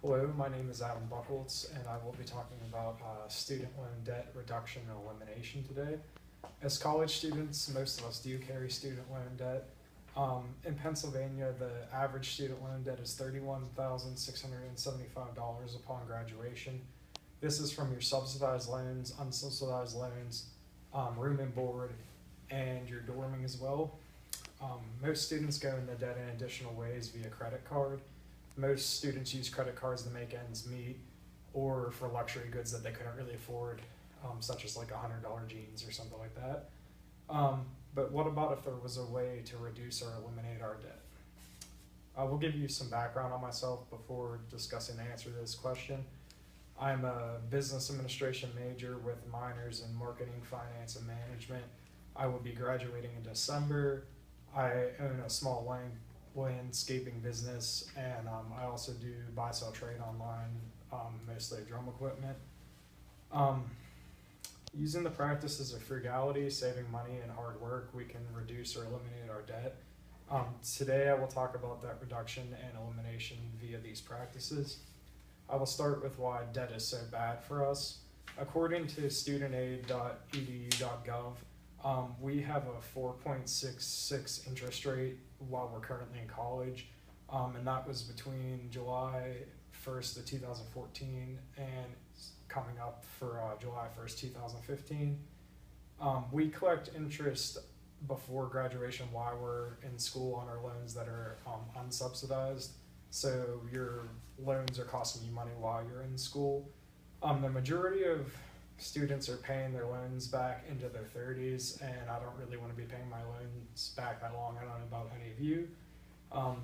Hello, my name is Adam Buchholz, and I will be talking about student loan debt reduction and elimination today. As college students, most of us do carry student loan debt. In Pennsylvania, the average student loan debt is $31,675 upon graduation. This is from your subsidized loans, unsubsidized loans, room and board, and your dorming as well. Most students go into debt in additional ways via credit card. Most students use credit cards to make ends meet or for luxury goods that they couldn't really afford, such as like $100 jeans or something like that. But what about if there was a way to reduce or eliminate our debt? We'll give you some background on myself before discussing the answer to this question. I'm a business administration major with minors in marketing, finance, and management. I will be graduating in December. I own a small landscaping business, and I also do buy-sell trade online, mostly drum equipment. Using the practices of frugality, saving money, and hard work, we can reduce or eliminate our debt. Today I will talk about debt reduction and elimination via these practices. I will start with why debt is so bad for us. According to studentaid.edu.gov, we have a 4.66 interest rate while we're currently in college, and that was between July 1st of 2014 and coming up for July 1st, 2015. We collect interest before graduation while we're in school on our loans that are unsubsidized, so your loans are costing you money while you're in school. The majority of students are paying their loans back into their 30s, and I don't really want to be paying my loans back that long. I don't know about any of you,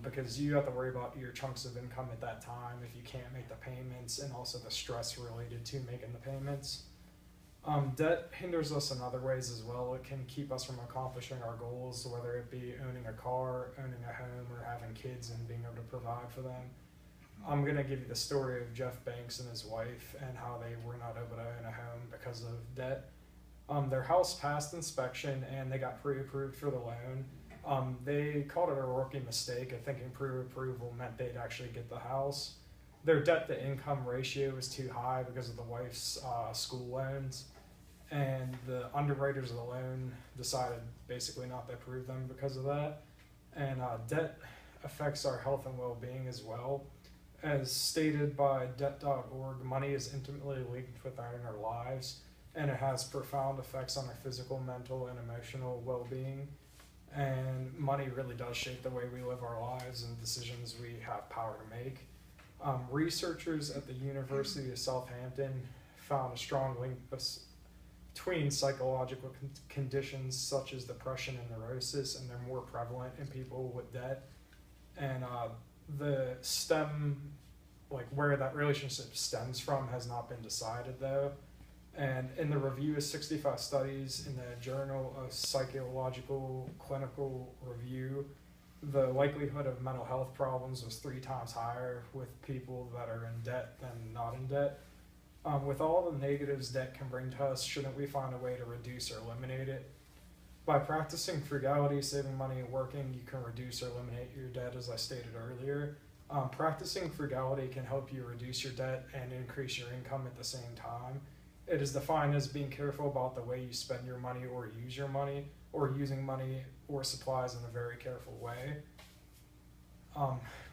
because you have to worry about your chunks of income at that time if you can't make the payments, and also the stress related to making the payments. Debt hinders us in other ways as well. It can keep us from accomplishing our goals, whether it be owning a car, owning a home, or having kids and being able to provide for them. I'm going to give you the story of Jeff Banks and his wife and how they were not able to own a home because of debt. Their house passed inspection and they got pre-approved for the loan. They called it a rookie mistake of thinking pre-approval meant they'd actually get the house. Their debt to income ratio was too high because of the wife's school loans, and the underwriters of the loan decided basically not to approve them because of that. And debt affects our health and well-being as well. As stated by debt.org, money is intimately linked with our inner lives, and it has profound effects on our physical, mental, and emotional well-being. And money really does shape the way we live our lives and decisions we have power to make. Researchers at the University of Southampton found a strong link between psychological conditions such as depression and neurosis, and they're more prevalent in people with debt. And the where that relationship stems from has not been decided though. And in the review of 65 studies in the Journal of Psychological Clinical Review, the likelihood of mental health problems was 3 times higher with people that are in debt than not in debt. With all the negatives debt can bring to us, shouldn't we find a way to reduce or eliminate it? By practicing frugality, saving money, and working, you can reduce or eliminate your debt, as I stated earlier. Practicing frugality can help you reduce your debt and increase your income at the same time. It is defined as being careful about the way you spend your money or use your money, or using money or supplies in a very careful way.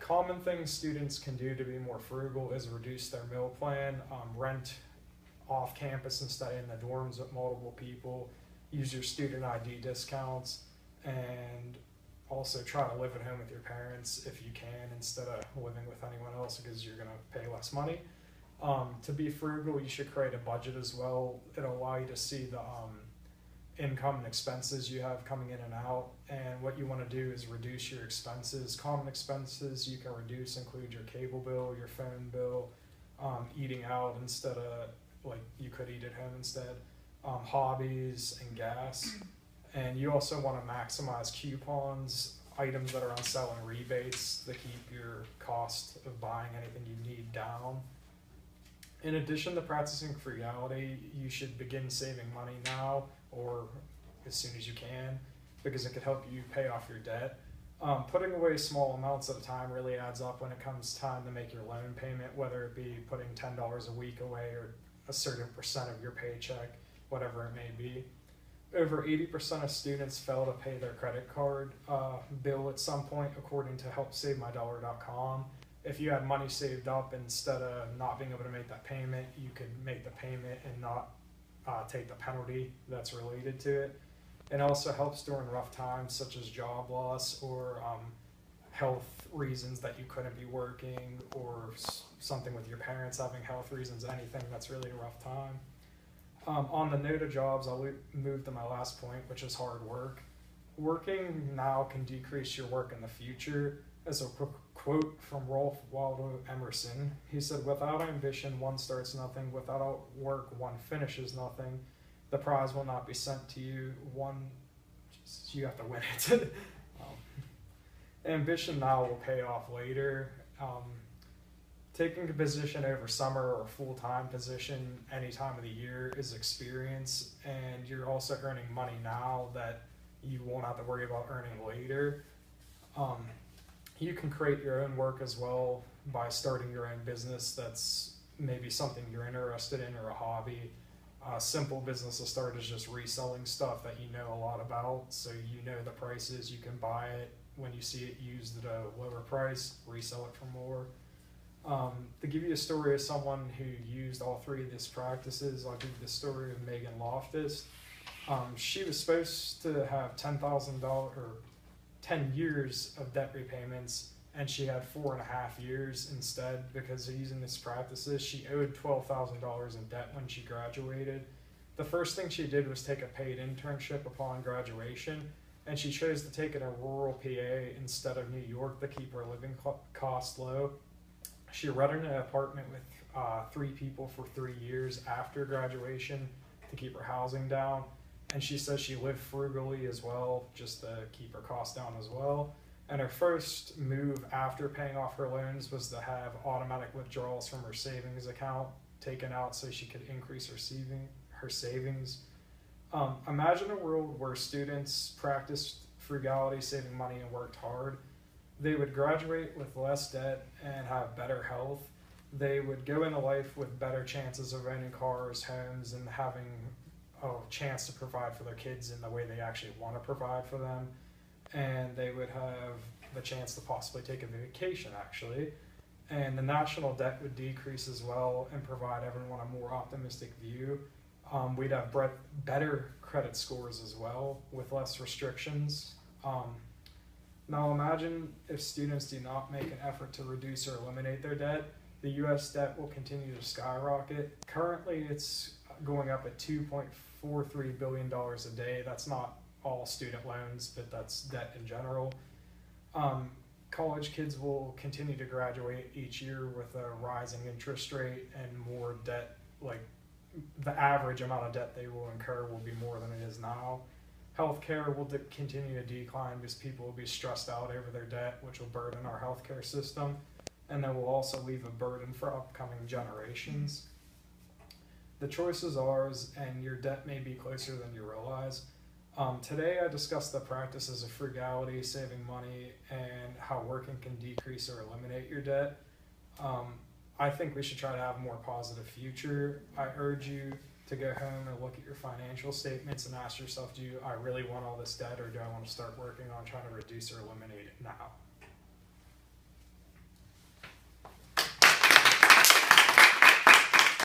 Common things students can do to be more frugal is reduce their meal plan, rent off campus and stay in the dorms with multiple people, use your student ID discounts, and also try to live at home with your parents if you can instead of living with anyone else because you're going to pay less money. To be frugal, you should create a budget as well. It'll allow you to see the income and expenses you have coming in and out, and what you want to do is reduce your expenses. Common expenses you can reduce include your cable bill, your phone bill, eating out instead of like you could eat at home instead, hobbies and gas. And you also want to maximize coupons, items that are on sale and rebates to keep your cost of buying anything you need down. In addition to practicing frugality, you should begin saving money now or as soon as you can, because it could help you pay off your debt. Putting away small amounts at a time really adds up when it comes time to make your loan payment, whether it be putting $10 a week away or a certain percent of your paycheck, whatever it may be. Over 80% of students fail to pay their credit card bill at some point, according to HelpSaveMyDollar.com. If you had money saved up, instead of not being able to make that payment, you could make the payment and not take the penalty that's related to it. It also helps during rough times such as job loss or health reasons that you couldn't be working, or something with your parents having health reasons, anything that's really a rough time. On the note of jobs, I'll move to my last point, which is hard work. Working now can decrease your work in the future. As a quote from Ralph Waldo Emerson, he said, "Without ambition, one starts nothing. Without work, one finishes nothing. The prize will not be sent to you. You have to win it." Ambition now will pay off later. Taking a position over summer or a full-time position any time of the year is experience, and you're also earning money now that you won't have to worry about earning later. You can create your own work as well by starting your own business that's maybe something you're interested in or a hobby. A simple business to start is just reselling stuff that you know a lot about, so you know the prices, you can buy it when you see it used at a lower price, resell it for more. To give you a story of someone who used all three of these practices, I'll give you the story of Megan Loftus. She was supposed to have $10,000 or 10 years of debt repayments, and she had 4.5 years instead because of using these practices. She owed $12,000 in debt when she graduated. The first thing she did was take a paid internship upon graduation, and she chose to take it in rural PA instead of New York to keep her living costs low. She rented an apartment with 3 people for 3 years after graduation to keep her housing down. And she says she lived frugally as well, just to keep her costs down as well. And her first move after paying off her loans was to have automatic withdrawals from her savings account taken out so she could increase her savings. Imagine a world where students practiced frugality, saving money, and worked hard. They would graduate with less debt and have better health. They would go into life with better chances of owning cars, homes, and having a chance to provide for their kids in the way they actually want to provide for them. And they would have the chance to possibly take a vacation, actually. And the national debt would decrease as well and provide everyone a more optimistic view. We'd have better credit scores as well with less restrictions. Now imagine if students do not make an effort to reduce or eliminate their debt, the U.S. debt will continue to skyrocket. Currently it's going up at $2.43 billion a day. That's not all student loans, but that's debt in general. College kids will continue to graduate each year with a rising interest rate and more debt, like the average amount of debt they will incur will be more than it is now. Healthcare will continue to decline because people will be stressed out over their debt, which will burden our healthcare system, and then will also leave a burden for upcoming generations. The choice is ours, and your debt may be closer than you realize. Today I discussed the practices of frugality, saving money, and how working can decrease or eliminate your debt. I think we should try to have a more positive future. I urge you to go home and look at your financial statements and ask yourself, do I really want all this debt, or do I want to start working on trying to reduce or eliminate it now?